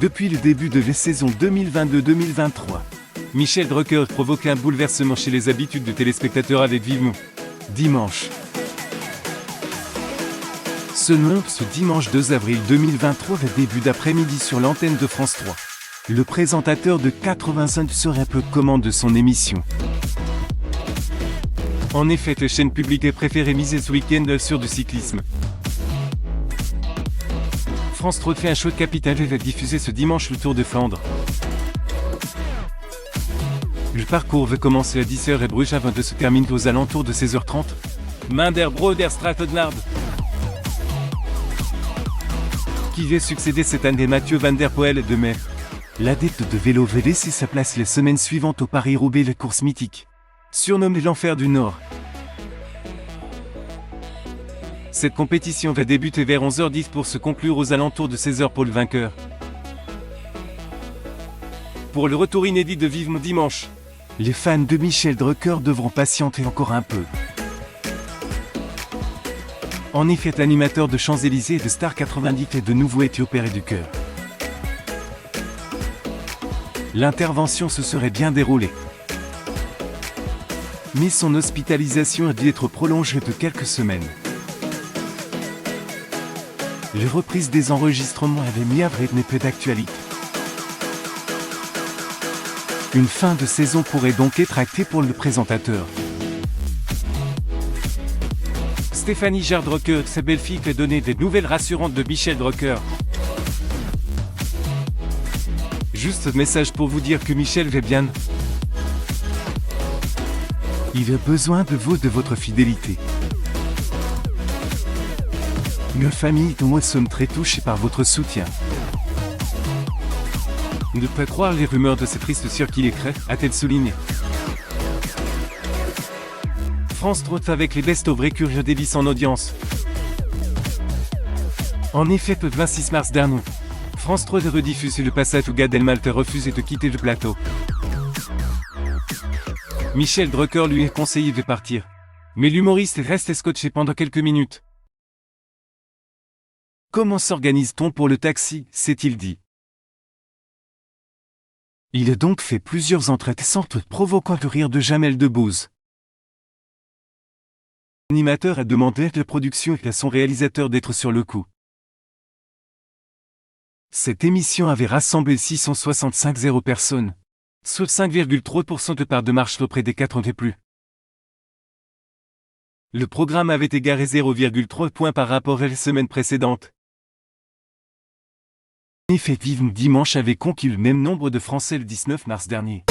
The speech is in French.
Depuis le début de la saison 2022-2023, Michel Drucker provoque un bouleversement chez les habitudes de téléspectateurs avec Vivement Dimanche. Ce dimanche 2 avril 2023, le début d'après-midi sur l'antenne de France 3. Le présentateur de 85 serait un peu commande de son émission. En effet, la chaîne publique préférée miser ce week-end sur du cyclisme. France 3 fait un show de capital et va diffuser ce dimanche le Tour de Flandre. Le parcours va commencer à 10h et Bruges avant de se terminer aux alentours de 16h30. Minder Broder Stratodnard. Qui va succéder cette année Mathieu Van Der Poel de mai. L'adepte de vélo va laisser sa place les semaines suivantes au Paris-Roubaix, la course mythique. Surnommée l'Enfer du Nord. Cette compétition va débuter vers 11h10 pour se conclure aux alentours de 16h pour le vainqueur. Pour le retour inédit de Vivement Dimanche, les fans de Michel Drucker devront patienter encore un peu. En effet, l'animateur de Champs-Élysées et de Star 90 est de nouveau été opéré du cœur. L'intervention se serait bien déroulée. Mais son hospitalisation a dû être prolongée de quelques semaines. Les reprises des enregistrements avaient mis à vrai peu d'actualité. Une fin de saison pourrait donc être actée pour le présentateur. Stéphanie Jard-Drucker, sa belle-fille, fait donner des nouvelles rassurantes de Michel Drucker. Juste un message pour vous dire que Michel va bien. Il a besoin de vous, de votre fidélité. Nos familles et moi sommes très touchés par votre soutien. Ne pas croire les rumeurs de ces tristes sœurs qui les créent, a-t-elle souligné. France 3 avec les best-of récurrents dévissent en audience. En effet, le 26 mars dernier, France 3 rediffuse le passage où Gad Elmaleh a refusé de quitter le plateau. Michel Drucker lui est conseillé de partir. Mais l'humoriste reste scotché pendant quelques minutes. Comment s'organise-t-on pour le taxi, s'est-il dit. Il a donc fait plusieurs entrées sans provoquant le rire de Jamel Debbouze. L'animateur a demandé à la production et à son réalisateur d'être sur le coup. Cette émission avait rassemblé 665 personnes, soit 5,3% de part de marché auprès des 4 ans et plus. Le programme avait égaré 0,3 points par rapport à la semaine précédente. En effet, Vivement Dimanche avait conquis le même nombre de Français le 19 mars dernier.